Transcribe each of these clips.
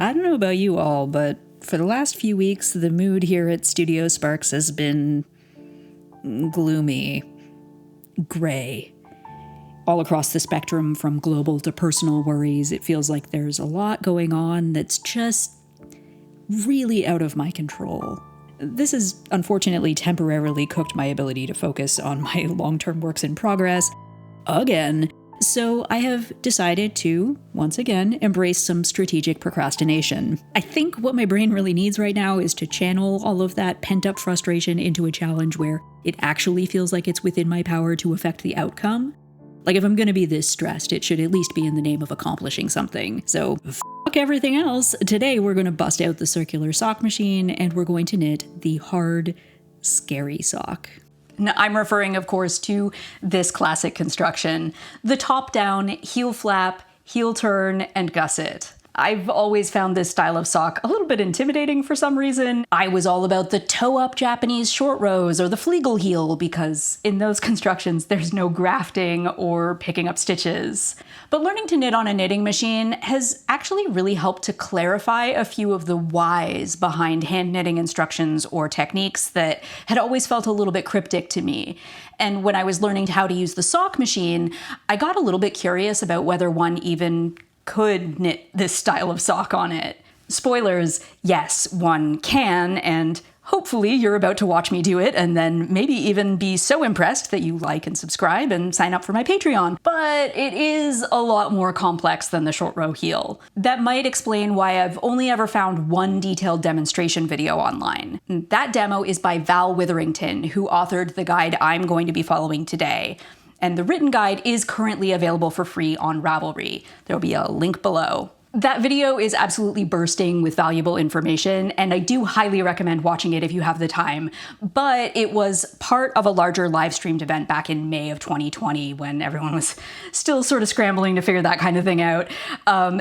I don't know about you all, but for the last few weeks, the mood here at Studio Sparks has been gloomy, gray. All across the spectrum, from global to personal worries, it feels like there's a lot going on that's just really out of my control. This has unfortunately temporarily cooked my ability to focus on my long-term works in progress again. So I have decided to, once again, embrace some strategic procrastination. I think what my brain really needs right now is to channel all of that pent-up frustration into a challenge where it actually feels like it's within my power to affect the outcome. Like, if I'm gonna be this stressed, it should at least be in the name of accomplishing something. So, fuck everything else. Today we're gonna bust out the circular sock machine and we're going to knit the hard, scary sock. Now, I'm referring, of course, to this classic construction, the top-down, heel flap, heel turn, and gusset. I've always found this style of sock a little bit intimidating for some reason. I was all about the toe-up Japanese short rows or the Flegel heel because in those constructions there's no grafting or picking up stitches. But learning to knit on a knitting machine has actually really helped to clarify a few of the whys behind hand knitting instructions or techniques that had always felt a little bit cryptic to me. And when I was learning how to use the sock machine, I got a little bit curious about whether one even could knit this style of sock on it. Spoilers, yes, one can, and hopefully you're about to watch me do it and then maybe even be so impressed that you like and subscribe and sign up for my Patreon. But it is a lot more complex than the short row heel. That might explain why I've only ever found one detailed demonstration video online. That demo is by Val Witherington, who authored the guide I'm going to be following today. And the written guide is currently available for free on Ravelry. There'll be a link below. That video is absolutely bursting with valuable information, and I do highly recommend watching it if you have the time. But it was part of a larger live-streamed event back in May of 2020 when everyone was still sort of scrambling to figure that kind of thing out.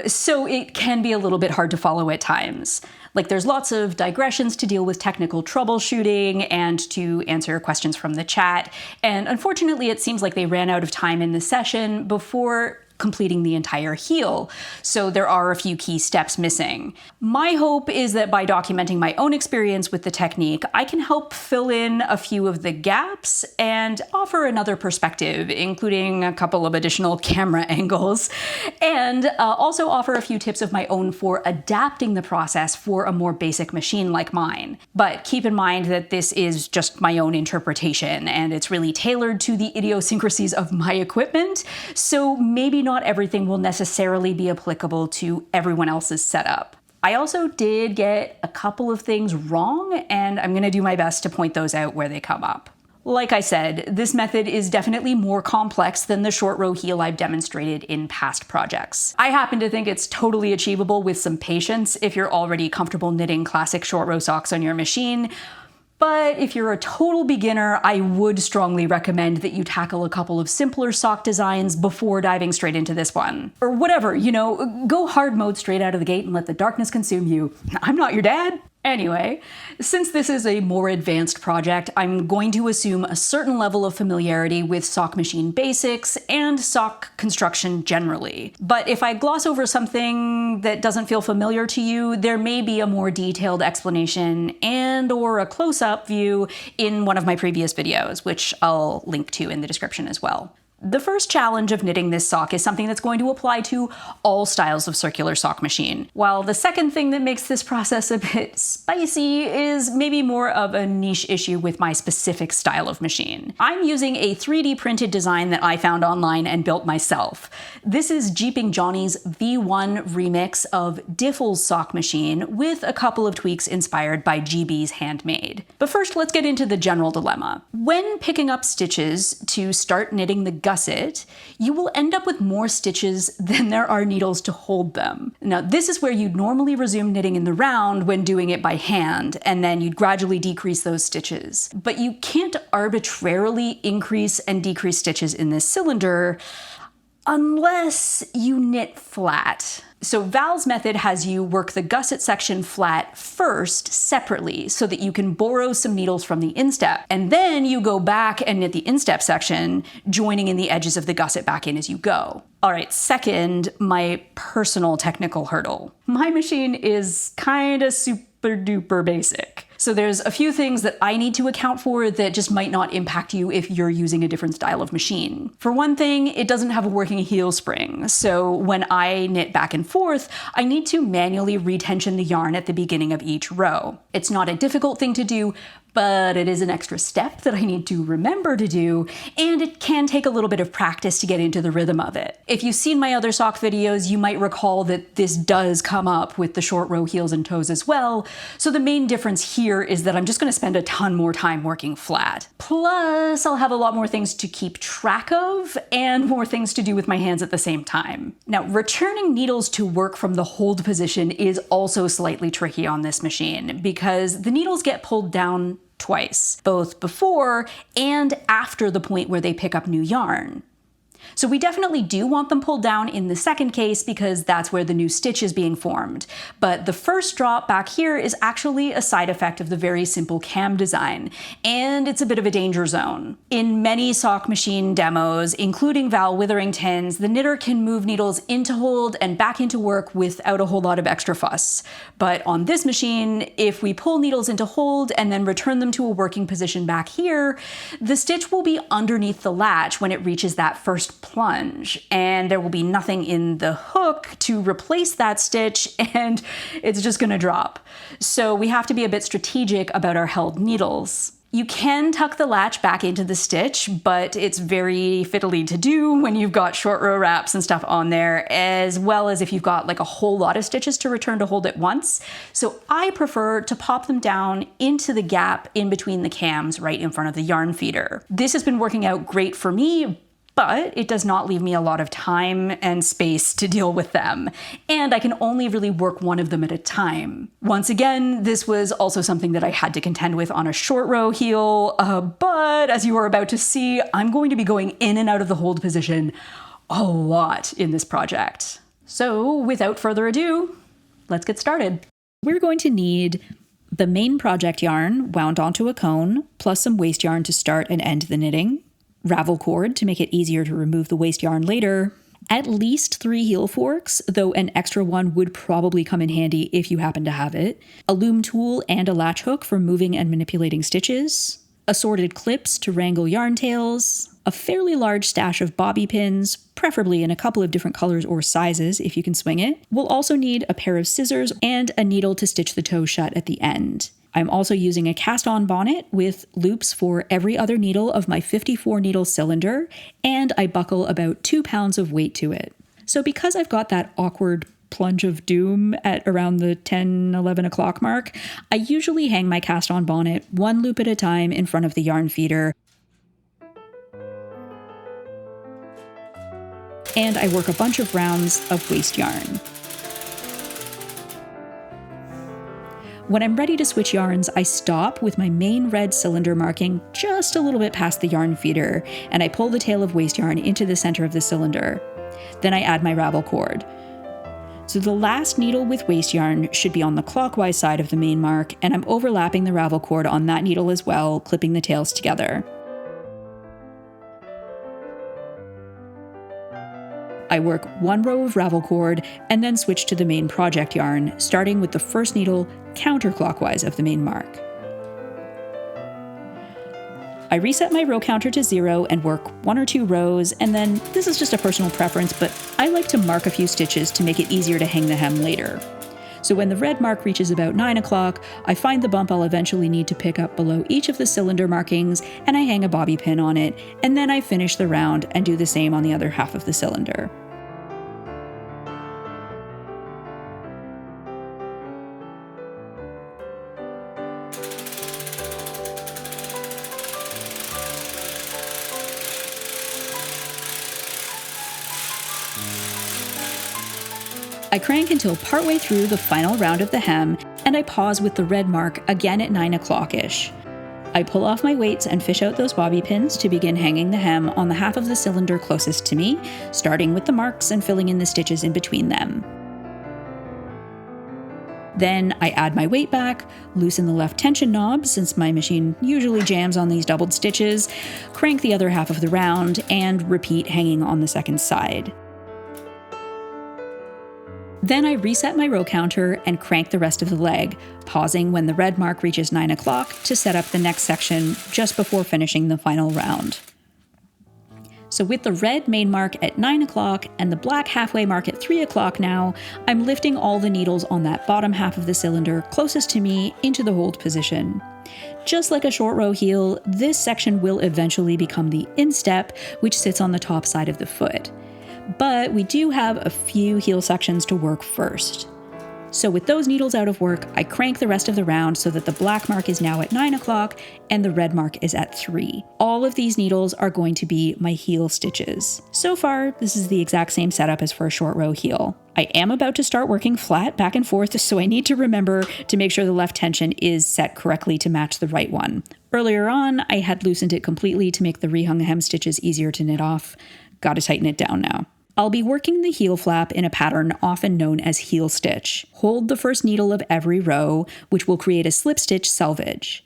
So it can be a little bit hard to follow at times. Like, there's lots of digressions to deal with technical troubleshooting and to answer questions from the chat. And unfortunately, it seems like they ran out of time in the session before completing the entire heel, so there are a few key steps missing. My hope is that by documenting my own experience with the technique, I can help fill in a few of the gaps and offer another perspective, including a couple of additional camera angles, and also offer a few tips of my own for adapting the process for a more basic machine like mine. But keep in mind that this is just my own interpretation, and it's really tailored to the idiosyncrasies of my equipment, so maybe not everything will necessarily be applicable to everyone else's setup. I also did get a couple of things wrong, and I'm gonna do my best to point those out where they come up. Like I said, this method is definitely more complex than the short row heel I've demonstrated in past projects. I happen to think it's totally achievable with some patience if you're already comfortable knitting classic short row socks on your machine. But if you're a total beginner, I would strongly recommend that you tackle a couple of simpler sock designs before diving straight into this one. Or whatever, you know, go hard mode straight out of the gate and let the darkness consume you. I'm not your dad. Anyway, since this is a more advanced project, I'm going to assume a certain level of familiarity with sock machine basics and sock construction generally. But if I gloss over something that doesn't feel familiar to you, there may be a more detailed explanation and/or a close-up view in one of my previous videos, which I'll link to in the description as well. The first challenge of knitting this sock is something that's going to apply to all styles of circular sock machine, while the second thing that makes this process a bit spicy is maybe more of a niche issue with my specific style of machine. I'm using a 3D printed design that I found online and built myself. This is Jeeping Johnny's V1 remix of Diffle's sock machine with a couple of tweaks inspired by GB's handmade. But first, let's get into the general dilemma. When picking up stitches to start knitting the gusset, you will end up with more stitches than there are needles to hold them. Now, this is where you'd normally resume knitting in the round when doing it by hand, and then you'd gradually decrease those stitches. But you can't arbitrarily increase and decrease stitches in this cylinder unless you knit flat. So Val's method has you work the gusset section flat first, separately, so that you can borrow some needles from the instep. And then you go back and knit the instep section, joining in the edges of the gusset back in as you go. All right, second, my personal technical hurdle. My machine is kind of super duper basic. So there's a few things that I need to account for that just might not impact you if you're using a different style of machine. For one thing, it doesn't have a working heel spring. So when I knit back and forth, I need to manually retension the yarn at the beginning of each row. It's not a difficult thing to do, but it is an extra step that I need to remember to do, and it can take a little bit of practice to get into the rhythm of it. If you've seen my other sock videos, you might recall that this does come up with the short row heels and toes as well, so the main difference here is that I'm just going to spend a ton more time working flat. Plus, I'll have a lot more things to keep track of and more things to do with my hands at the same time. Now, returning needles to work from the hold position is also slightly tricky on this machine because the needles get pulled down twice, both before and after the point where they pick up new yarn. So we definitely do want them pulled down in the second case because that's where the new stitch is being formed. But the first drop back here is actually a side effect of the very simple cam design, and it's a bit of a danger zone. In many sock machine demos, including Val Witherington's, the knitter can move needles into hold and back into work without a whole lot of extra fuss. But on this machine, if we pull needles into hold and then return them to a working position back here, the stitch will be underneath the latch when it reaches that first plunge, and there will be nothing in the hook to replace that stitch, and it's just going to drop. So we have to be a bit strategic about our held needles. You can tuck the latch back into the stitch, but it's very fiddly to do when you've got short row wraps and stuff on there, as well as if you've got like a whole lot of stitches to return to hold at once. So I prefer to pop them down into the gap in between the cams right in front of the yarn feeder. This has been working out great for me, but it does not leave me a lot of time and space to deal with them, and I can only really work one of them at a time. Once again, this was also something that I had to contend with on a short row heel, but as you are about to see, I'm going to be going in and out of the hold position a lot in this project. So without further ado, let's get started. We're going to need the main project yarn wound onto a cone, plus some waste yarn to start and end the knitting, ravel cord to make it easier to remove the waste yarn later, at least 3 heel forks, though an extra one would probably come in handy if you happen to have it, a loom tool and a latch hook for moving and manipulating stitches, assorted clips to wrangle yarn tails, a fairly large stash of bobby pins, preferably in a couple of different colors or sizes if you can swing it. We'll also need a pair of scissors and a needle to stitch the toe shut at the end. I'm also using a cast-on bonnet with loops for every other needle of my 54 needle cylinder, and I buckle about 2 pounds of weight to it. So because I've got that awkward plunge of doom at around the 10, 11 o'clock mark, I usually hang my cast-on bonnet one loop at a time in front of the yarn feeder, and I work a bunch of rounds of waste yarn. When I'm ready to switch yarns, I stop with my main red cylinder marking just a little bit past the yarn feeder, and I pull the tail of waste yarn into the center of the cylinder. Then I add my ravel cord. So the last needle with waste yarn should be on the clockwise side of the main mark, and I'm overlapping the ravel cord on that needle as well, clipping the tails together. I work 1 row of ravel cord and then switch to the main project yarn, starting with the first needle counterclockwise of the main mark. I reset my row counter to 0 and work 1 or 2 rows, and then, this is just a personal preference, but I like to mark a few stitches to make it easier to hang the hem later. So when the red mark reaches about 9 o'clock, I find the bump I'll eventually need to pick up below each of the cylinder markings, and I hang a bobby pin on it, and then I finish the round and do the same on the other half of the cylinder. I crank until partway through the final round of the hem, and I pause with the red mark again at 9 o'clock-ish. I pull off my weights and fish out those bobby pins to begin hanging the hem on the half of the cylinder closest to me, starting with the marks and filling in the stitches in between them. Then I add my weight back, loosen the left tension knob since my machine usually jams on these doubled stitches, crank the other half of the round, and repeat hanging on the second side. Then I reset my row counter and crank the rest of the leg, pausing when the red mark reaches 9 o'clock to set up the next section just before finishing the final round. So with the red main mark at 9 o'clock and the black halfway mark at 3 o'clock now, I'm lifting all the needles on that bottom half of the cylinder closest to me into the hold position. Just like a short row heel, this section will eventually become the instep, which sits on the top side of the foot. But we do have a few heel sections to work first. So with those needles out of work, I crank the rest of the round so that the black mark is now at 9 o'clock and the red mark is at 3. All of these needles are going to be my heel stitches. So far, this is the exact same setup as for a short row heel. I am about to start working flat back and forth, so I need to remember to make sure the left tension is set correctly to match the right one. Earlier on, I had loosened it completely to make the rehung hem stitches easier to knit off. Gotta tighten it down now. I'll be working the heel flap in a pattern often known as heel stitch. Hold the first needle of every row, which will create a slip stitch selvage.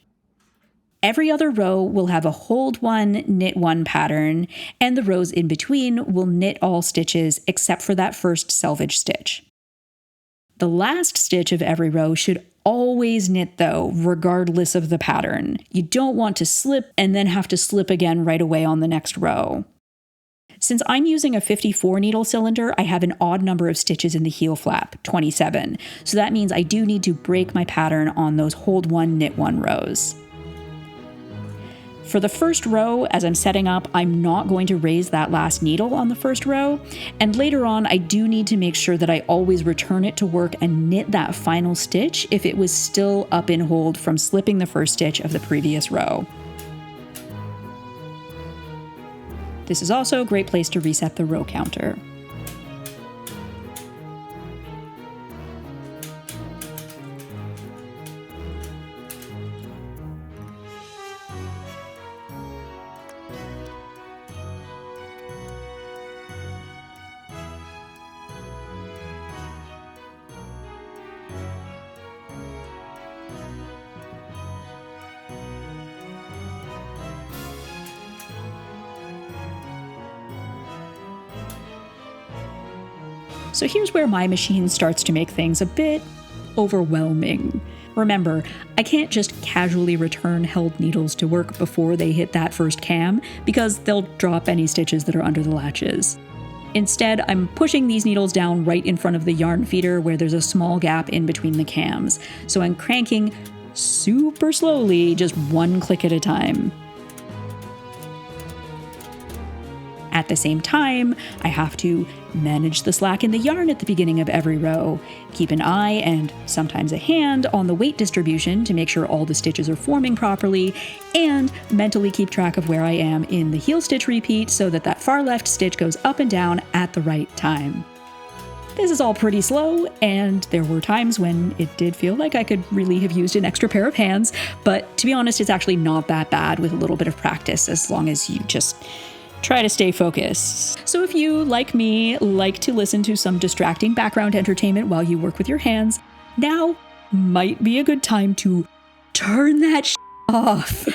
Every other row will have a hold one, knit one pattern, and the rows in between will knit all stitches except for that first selvage stitch. The last stitch of every row should always knit though, regardless of the pattern. You don't want to slip and then have to slip again right away on the next row. Since I'm using a 54 needle cylinder, I have an odd number of stitches in the heel flap, 27. So that means I do need to break my pattern on those hold one, knit one rows. For the first row, as I'm setting up, I'm not going to raise that last needle on the first row. And later on, I do need to make sure that I always return it to work and knit that final stitch if it was still up in hold from slipping the first stitch of the previous row. This is also a great place to reset the row counter. So here's where my machine starts to make things a bit overwhelming. Remember, I can't just casually return held needles to work before they hit that first cam, because they'll drop any stitches that are under the latches. Instead, I'm pushing these needles down right in front of the yarn feeder where there's a small gap in between the cams. So I'm cranking super slowly, just one click at a time. At the same time, I have to manage the slack in the yarn at the beginning of every row, keep an eye and sometimes a hand on the weight distribution to make sure all the stitches are forming properly, and mentally keep track of where I am in the heel stitch repeat so that that far left stitch goes up and down at the right time. This is all pretty slow, and there were times when it did feel like I could really have used an extra pair of hands, but to be honest, it's actually not that bad with a little bit of practice as long as you just try to stay focused. So if you, like me, like to listen to some distracting background entertainment while you work with your hands, now might be a good time to turn that off.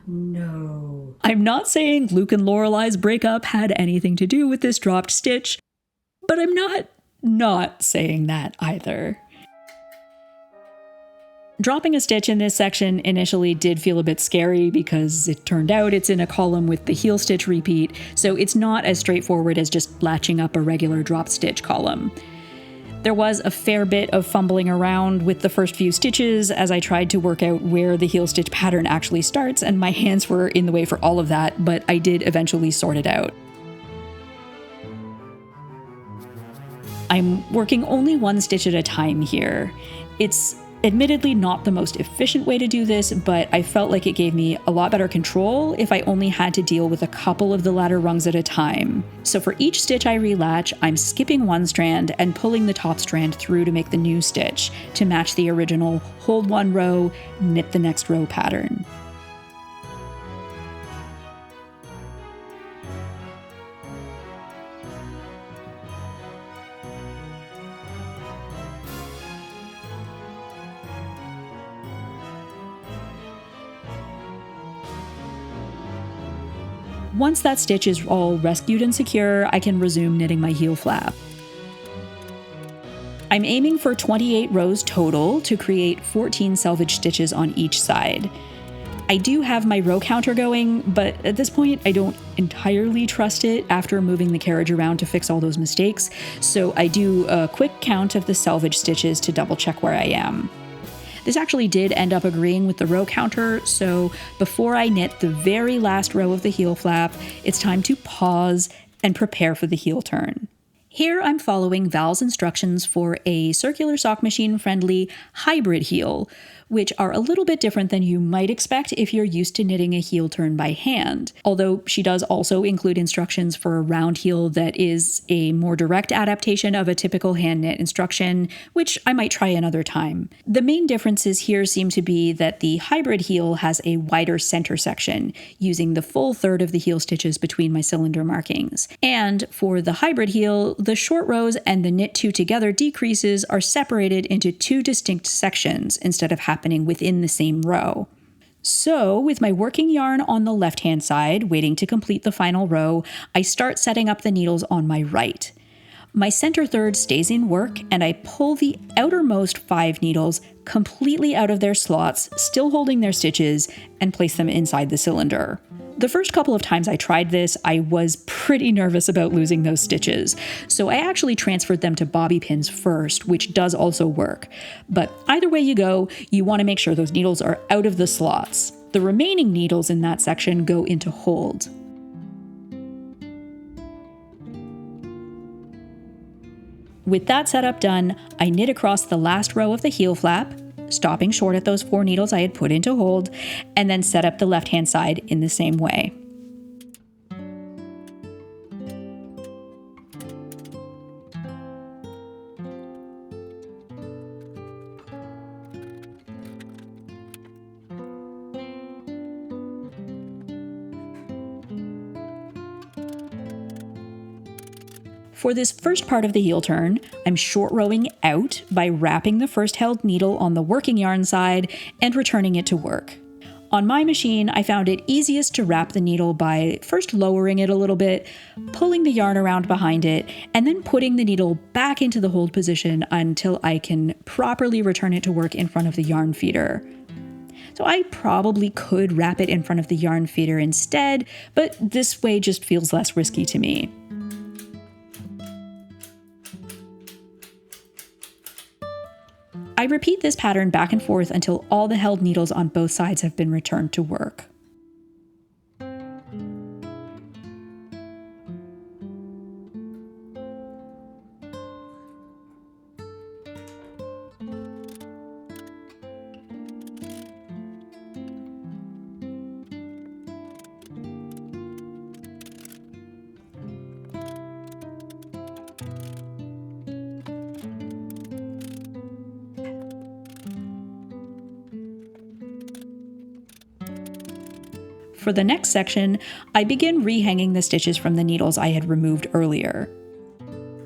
No. I'm not saying Luke and Lorelai's breakup had anything to do with this dropped stitch, but I'm not saying that either. Dropping a stitch in this section initially did feel a bit scary because it turned out it's in a column with the heel stitch repeat, so it's not as straightforward as just latching up a regular drop stitch column. There was a fair bit of fumbling around with the first few stitches as I tried to work out where the heel stitch pattern actually starts, and my hands were in the way for all of that, but I did eventually sort it out. I'm working only one stitch at a time here. It's admittedly not the most efficient way to do this, but I felt like it gave me a lot better control if I only had to deal with a couple of the ladder rungs at a time. So for each stitch I relatch, I'm skipping one strand and pulling the top strand through to make the new stitch to match the original hold one row, knit the next row pattern. Once that stitch is all rescued and secure, I can resume knitting my heel flap. I'm aiming for 28 rows total to create 14 selvage stitches on each side. I do have my row counter going, but at this point I don't entirely trust it after moving the carriage around to fix all those mistakes, so I do a quick count of the selvage stitches to double check where I am. This actually did end up agreeing with the row counter, so before I knit the very last row of the heel flap, it's time to pause and prepare for the heel turn. Here I'm following Val's instructions for a circular sock machine friendly hybrid heel, which are a little bit different than you might expect if you're used to knitting a heel turn by hand. Although she does also include instructions for a round heel that is a more direct adaptation of a typical hand knit instruction, which I might try another time. The main differences here seem to be that the hybrid heel has a wider center section, using the full third of the heel stitches between my cylinder markings. And for the hybrid heel, the short rows and the knit two together decreases are separated into two distinct sections instead of happening within the same row. So, with my working yarn on the left-hand side, waiting to complete the final row, I start setting up the needles on my right. My center third stays in work, and I pull the outermost 5 needles completely out of their slots, still holding their stitches, and place them inside the cylinder. The first couple of times I tried this, I was pretty nervous about losing those stitches, so I actually transferred them to bobby pins first, which does also work. But either way you go, you want to make sure those needles are out of the slots. The remaining needles in that section go into hold. With that setup done, I knit across the last row of the heel flap, stopping short at those 4 needles I had put into hold, and then set up the left-hand side in the same way. For this first part of the heel turn, I'm short rowing out by wrapping the first held needle on the working yarn side and returning it to work. On my machine, I found it easiest to wrap the needle by first lowering it a little bit, pulling the yarn around behind it, and then putting the needle back into the hold position until I can properly return it to work in front of the yarn feeder. So I probably could wrap it in front of the yarn feeder instead, but this way just feels less risky to me. I repeat this pattern back and forth until all the held needles on both sides have been returned to work. For the next section, I begin rehanging the stitches from the needles I had removed earlier.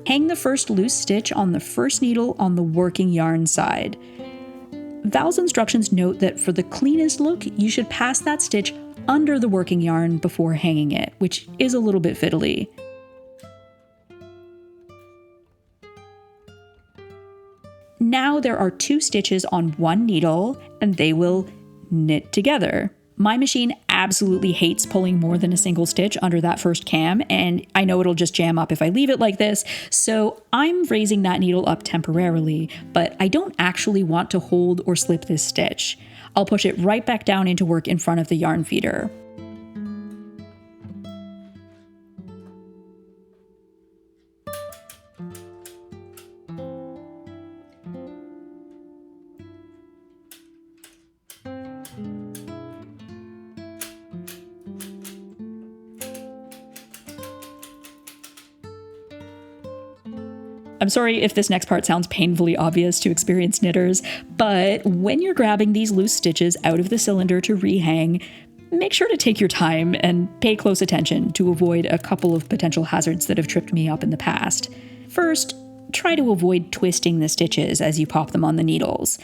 Hang the first loose stitch on the first needle on the working yarn side. Val's instructions note that for the cleanest look, you should pass that stitch under the working yarn before hanging it, which is a little bit fiddly. Now there are 2 stitches on one needle, and they will knit together. My machine absolutely hates pulling more than a single stitch under that first cam, and I know it'll just jam up if I leave it like this, so I'm raising that needle up temporarily, but I don't actually want to hold or slip this stitch. I'll push it right back down into work in front of the yarn feeder. I'm sorry if this next part sounds painfully obvious to experienced knitters, but when you're grabbing these loose stitches out of the cylinder to rehang, make sure to take your time and pay close attention to avoid a couple of potential hazards that have tripped me up in the past. First, try to avoid twisting the stitches as you pop them on the needles.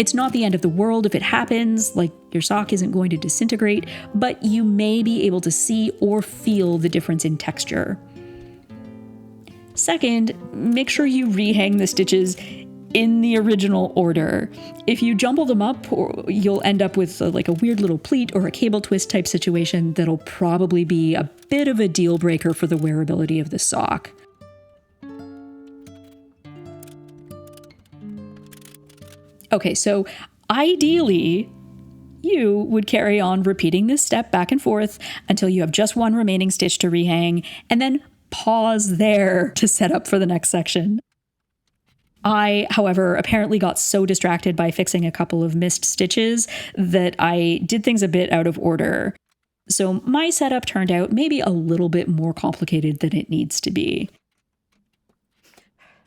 It's not the end of the world if it happens, like your sock isn't going to disintegrate, but you may be able to see or feel the difference in texture. Second, make sure you rehang the stitches in the original order. If you jumble them up, you'll end up with like a weird little pleat or a cable twist type situation that'll probably be a bit of a deal breaker for the wearability of the sock. Okay, so ideally, you would carry on repeating this step back and forth until you have just one remaining stitch to rehang, and then pause there to set up for the next section. I, however, apparently got so distracted by fixing a couple of missed stitches that I did things a bit out of order. So my setup turned out maybe a little bit more complicated than it needs to be.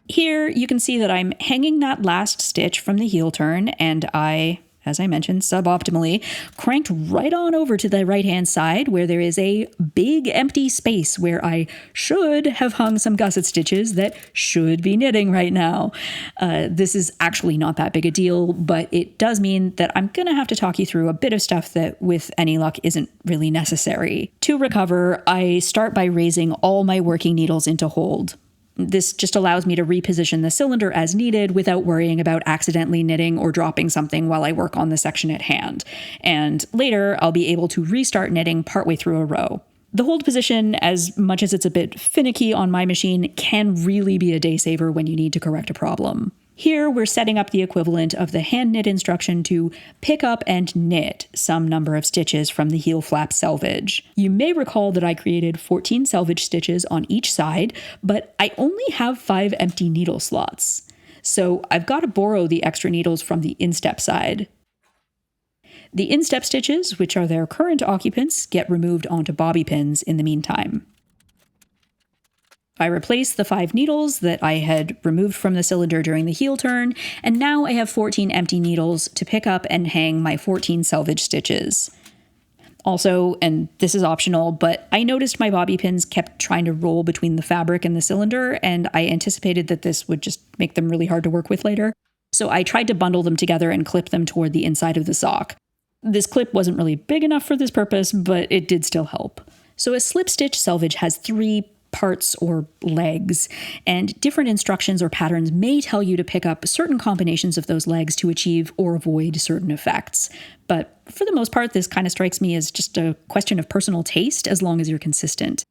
Here you can see that I'm hanging that last stitch from the heel turn, and I, as I mentioned, suboptimally, cranked right on over to the right-hand side where there is a big empty space where I should have hung some gusset stitches that should be knitting right now. This is actually not that big a deal, but it does mean that I'm going to have to talk you through a bit of stuff that, with any luck, isn't really necessary. To recover, I start by raising all my working needles into hold. This just allows me to reposition the cylinder as needed without worrying about accidentally knitting or dropping something while I work on the section at hand. And later, I'll be able to restart knitting partway through a row. The hold position, as much as it's a bit finicky on my machine, can really be a day saver when you need to correct a problem. Here, we're setting up the equivalent of the hand knit instruction to pick up and knit some number of stitches from the heel flap selvage. You may recall that I created 14 selvage stitches on each side, but I only have 5 empty needle slots. So I've got to borrow the extra needles from the Instep side. The Instep stitches, which are their current occupants, get removed onto bobby pins in the meantime. I replaced the 5 needles that I had removed from the cylinder during the heel turn, and now I have 14 empty needles to pick up and hang my 14 selvage stitches. Also, and this is optional, but I noticed my bobby pins kept trying to roll between the fabric and the cylinder, and I anticipated that this would just make them really hard to work with later. So I tried to bundle them together and clip them toward the inside of the sock. This clip wasn't really big enough for this purpose, but it did still help. So a slip stitch selvage has 3 parts or legs, and different instructions or patterns may tell you to pick up certain combinations of those legs to achieve or avoid certain effects. But for the most part, this kind of strikes me as just a question of personal taste as long as you're consistent.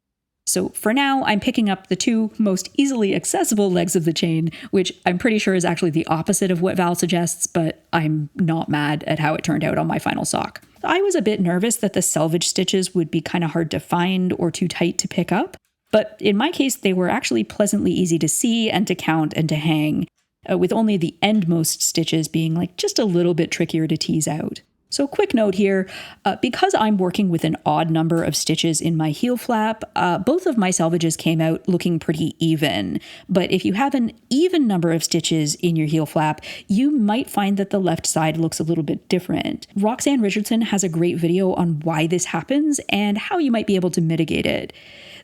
So for now, I'm picking up the 2 most easily accessible legs of the chain, which I'm pretty sure is actually the opposite of what Val suggests, but I'm not mad at how it turned out on my final sock. I was a bit nervous that the selvage stitches would be kind of hard to find or too tight to pick up. But in my case, they were actually pleasantly easy to see and to count and to hang, with only the endmost stitches being like just a little bit trickier to tease out. So quick note here, because I'm working with an odd number of stitches in my heel flap, both of my selvages came out looking pretty even. But if you have an even number of stitches in your heel flap, you might find that the left side looks a little bit different. Roxanne Richardson has a great video on why this happens and how you might be able to mitigate it.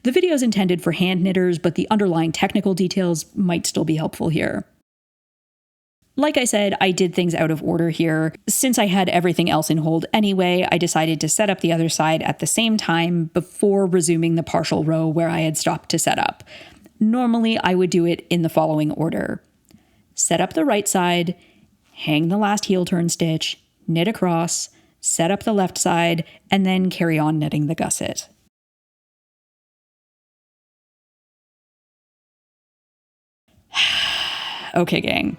The video is intended for hand knitters, but the underlying technical details might still be helpful here. Like I said, I did things out of order here. Since I had everything else in hold anyway, I decided to set up the other side at the same time before resuming the partial row where I had stopped to set up. Normally, I would do it in the following order. Set up the right side, hang the last heel turn stitch, knit across, set up the left side, and then carry on knitting the gusset. Okay, gang.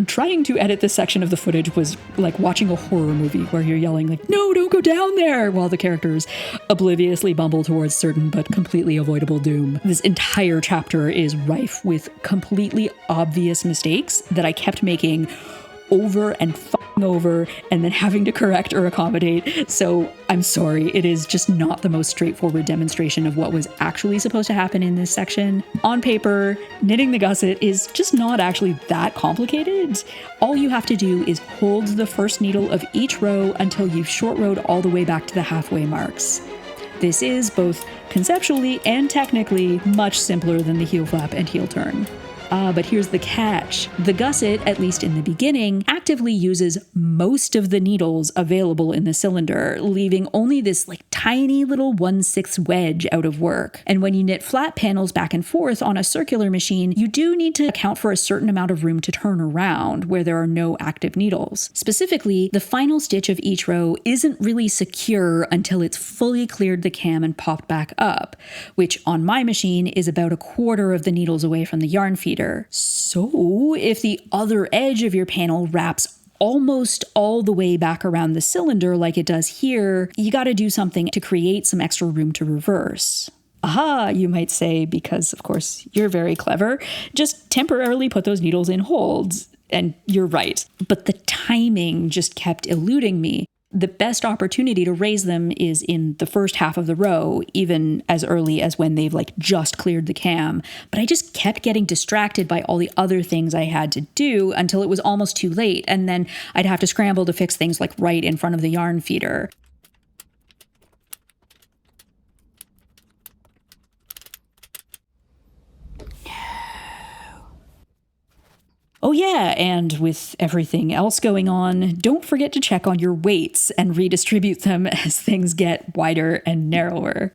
Trying to edit this section of the footage was like watching a horror movie where you're yelling like, "No, don't go down there," while the characters obliviously bumble towards certain but completely avoidable doom. This entire chapter is rife with completely obvious mistakes that I kept making over and over and then having to correct or accommodate. So I'm sorry, it is just not the most straightforward demonstration of what was actually supposed to happen in this section. On paper, knitting the gusset is just not actually that complicated. All you have to do is hold the first needle of each row until you've short rowed all the way back to the halfway marks. This is both conceptually and technically much simpler than the heel flap and heel turn. But here's the catch. The gusset, at least in the beginning, actively uses most of the needles available in the cylinder, leaving only this tiny little 1/6 wedge out of work. And when you knit flat panels back and forth on a circular machine, you do need to account for a certain amount of room to turn around where there are no active needles. Specifically, the final stitch of each row isn't really secure until it's fully cleared the cam and popped back up, which on my machine is about 1/4 of the needles away from the yarn feeder. So if the other edge of your panel wraps almost all the way back around the cylinder like it does here, you gotta do something to create some extra room to reverse. Aha, you might say, because of course you're very clever. Just temporarily put those needles in holds. And you're right. But the timing just kept eluding me. The best opportunity to raise them is in the first half of the row, even as early as when they've just cleared the cam. But I just kept getting distracted by all the other things I had to do until it was almost too late. And then I'd have to scramble to fix things right in front of the yarn feeder. Oh yeah, and with everything else going on, don't forget to check on your weights and redistribute them as things get wider and narrower.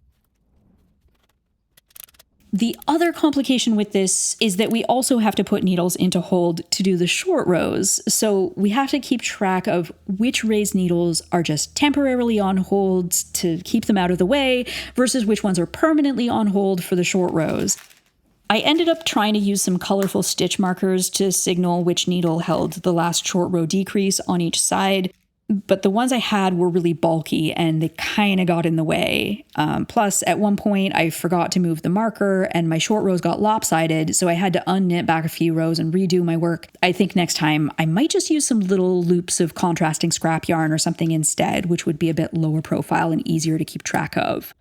The other complication with this is that we also have to put needles into hold to do the short rows, so we have to keep track of which raised needles are just temporarily on hold to keep them out of the way versus which ones are permanently on hold for the short rows. I ended up trying to use some colorful stitch markers to signal which needle held the last short row decrease on each side, but the ones I had were really bulky and they kind of got in the way. Plus, at one point, I forgot to move the marker and my short rows got lopsided, so I had to unknit back a few rows and redo my work. I think next time I might just use some little loops of contrasting scrap yarn or something instead, which would be a bit lower profile and easier to keep track of.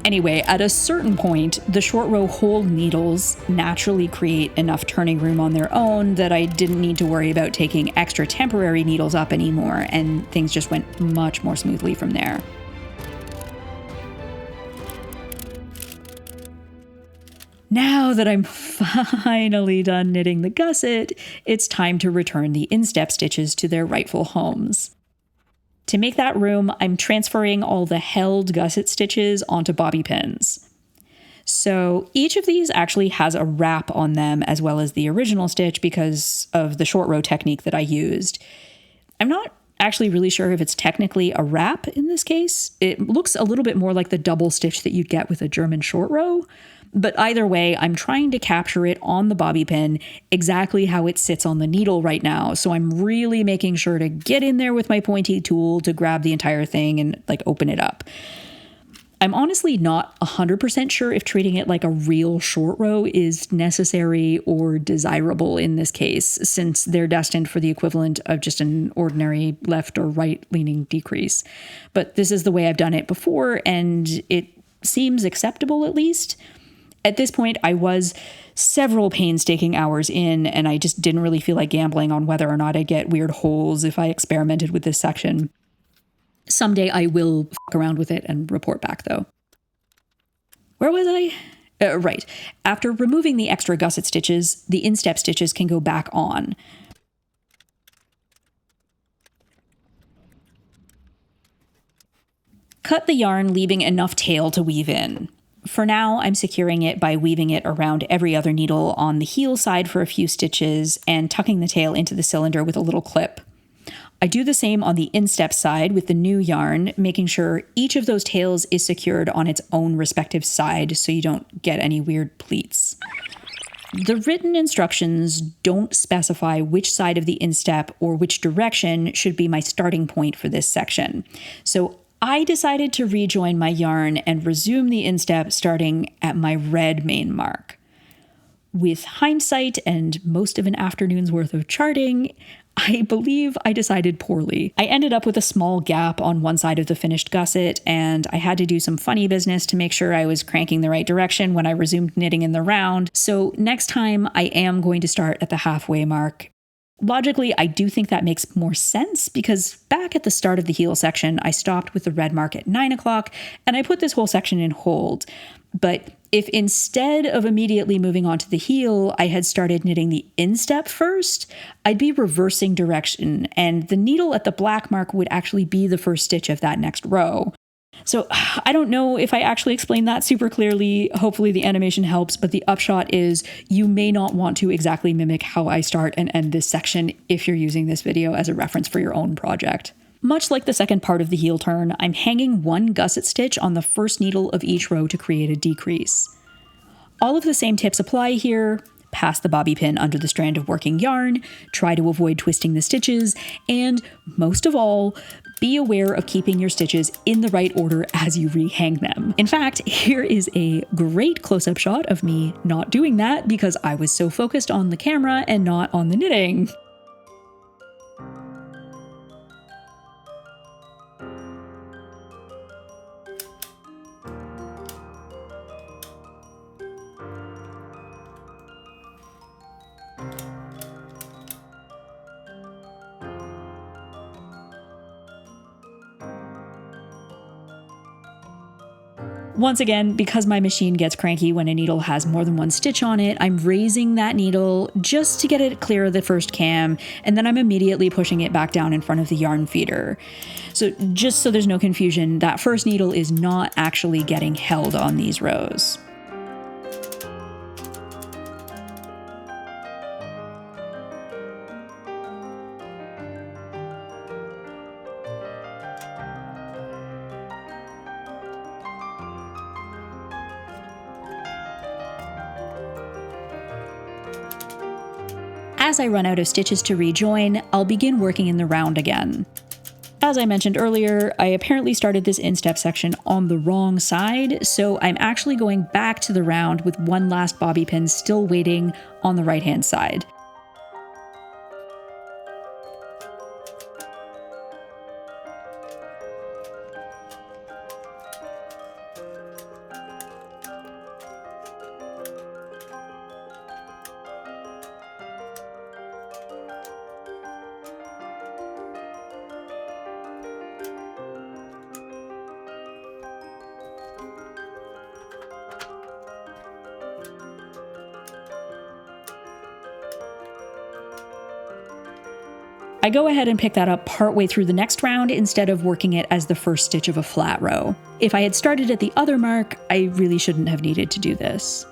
Anyway, at a certain point, the short row hold needles naturally create enough turning room on their own that I didn't need to worry about taking extra temporary needles up anymore, and things just went much more smoothly from there. Now that I'm finally done knitting the gusset, it's time to return the instep stitches to their rightful homes. To make that room, I'm transferring all the held gusset stitches onto bobby pins. So each of these actually has a wrap on them as well as the original stitch because of the short row technique that I used. I'm not actually really sure if it's technically a wrap in this case. It looks a little bit more like the double stitch that you'd get with a German short row. But either way, I'm trying to capture it on the bobby pin exactly how it sits on the needle right now. So I'm really making sure to get in there with my pointy tool to grab the entire thing and open it up. I'm honestly not 100% sure if treating it like a real short row is necessary or desirable in this case, since they're destined for the equivalent of just an ordinary left or right leaning decrease. But this is the way I've done it before, and it seems acceptable at least. At this point, I was several painstaking hours in, and I just didn't really feel like gambling on whether or not I'd get weird holes if I experimented with this section. Someday I will fuck around with it and report back, though. Where was I? Right. After removing the extra gusset stitches, the instep stitches can go back on. Cut the yarn, leaving enough tail to weave in. For now, I'm securing it by weaving it around every other needle on the heel side for a few stitches and tucking the tail into the cylinder with a little clip. I do the same on the instep side with the new yarn, making sure each of those tails is secured on its own respective side so you don't get any weird pleats. The written instructions don't specify which side of the instep or which direction should be my starting point for this section. So I decided to rejoin my yarn and resume the instep starting at my red main mark. With hindsight and most of an afternoon's worth of charting, I believe I decided poorly. I ended up with a small gap on one side of the finished gusset, and I had to do some funny business to make sure I was cranking the right direction when I resumed knitting in the round. So next time I am going to start at the halfway mark. Logically, I do think that makes more sense because back at the start of the heel section, I stopped with the red mark at 9 o'clock and I put this whole section in hold. But if instead of immediately moving on to the heel, I had started knitting the instep first, I'd be reversing direction and the needle at the black mark would actually be the first stitch of that next row. So I don't know if I actually explained that super clearly. Hopefully the animation helps, but the upshot is you may not want to exactly mimic how I start and end this section if you're using this video as a reference for your own project. Much like the second part of the heel turn, I'm hanging one gusset stitch on the first needle of each row to create a decrease. All of the same tips apply here. Pass the bobby pin under the strand of working yarn, try to avoid twisting the stitches, and most of all, be aware of keeping your stitches in the right order as you rehang them. In fact, here is a great close-up shot of me not doing that because I was so focused on the camera and not on the knitting. Once again, because my machine gets cranky when a needle has more than one stitch on it, I'm raising that needle just to get it clear of the first cam, and then I'm immediately pushing it back down in front of the yarn feeder. So just so there's no confusion, that first needle is not actually getting held on these rows. As I run out of stitches to rejoin, I'll begin working in the round again. As I mentioned earlier, I apparently started this instep section on the wrong side, so I'm actually going back to the round with one last bobby pin still waiting on the right-hand side. I go ahead and pick that up partway through the next round instead of working it as the first stitch of a flat row. If I had started at the other mark, I really shouldn't have needed to do this.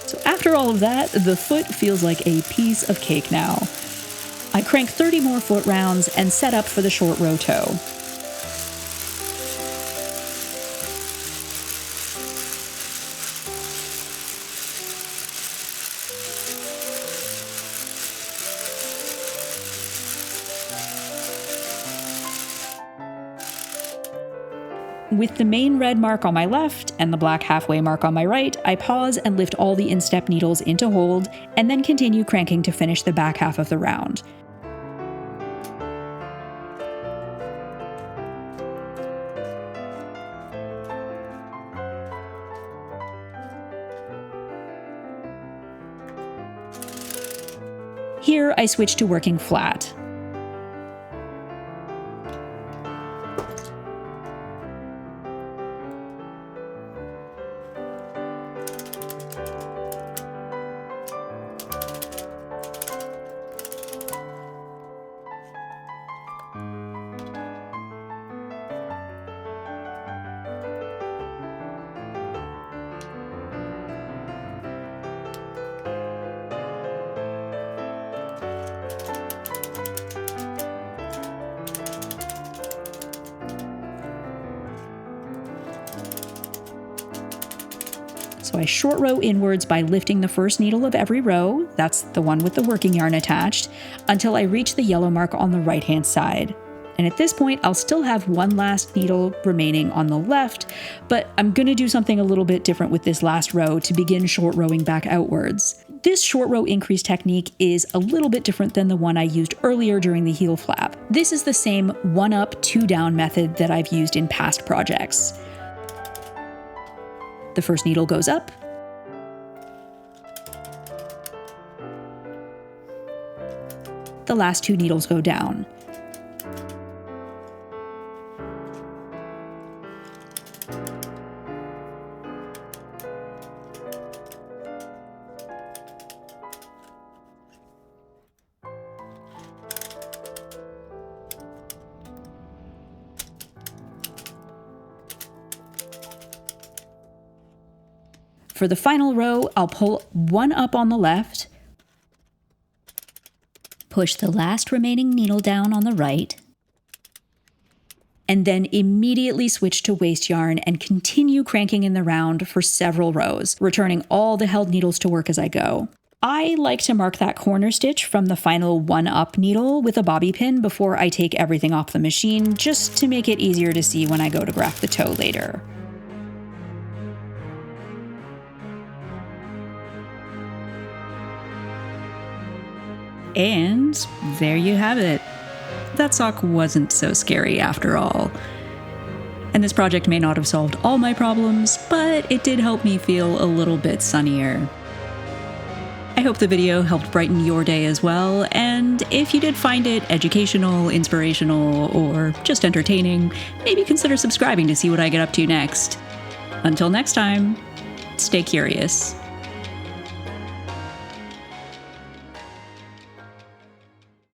So after all of that, the foot feels like a piece of cake now. I crank 30 more foot rounds and set up for the short row toe. With the main red mark on my left and the black halfway mark on my right, I pause and lift all the instep needles into hold, and then continue cranking to finish the back half of the round. Here, I switch to working flat. So I short row inwards by lifting the first needle of every row, that's the one with the working yarn attached, until I reach the yellow mark on the right-hand side. And at this point, I'll still have one last needle remaining on the left, but I'm going to do something a little bit different with this last row to begin short rowing back outwards. This short row increase technique is a little bit different than the one I used earlier during the heel flap. This is the same 1 up, 2 down method that I've used in past projects. The first needle goes up, the last 2 needles go down. For the final row, I'll pull 1 up on the left, push the last remaining needle down on the right, and then immediately switch to waste yarn and continue cranking in the round for several rows, returning all the held needles to work as I go. I like to mark that corner stitch from the final 1 up needle with a bobby pin before I take everything off the machine, just to make it easier to see when I go to graft the toe later. And there you have it. That sock wasn't so scary after all. And this project may not have solved all my problems, but it did help me feel a little bit sunnier. I hope the video helped brighten your day as well, and if you did find it educational, inspirational, or just entertaining, maybe consider subscribing to see what I get up to next. Until next time, stay curious.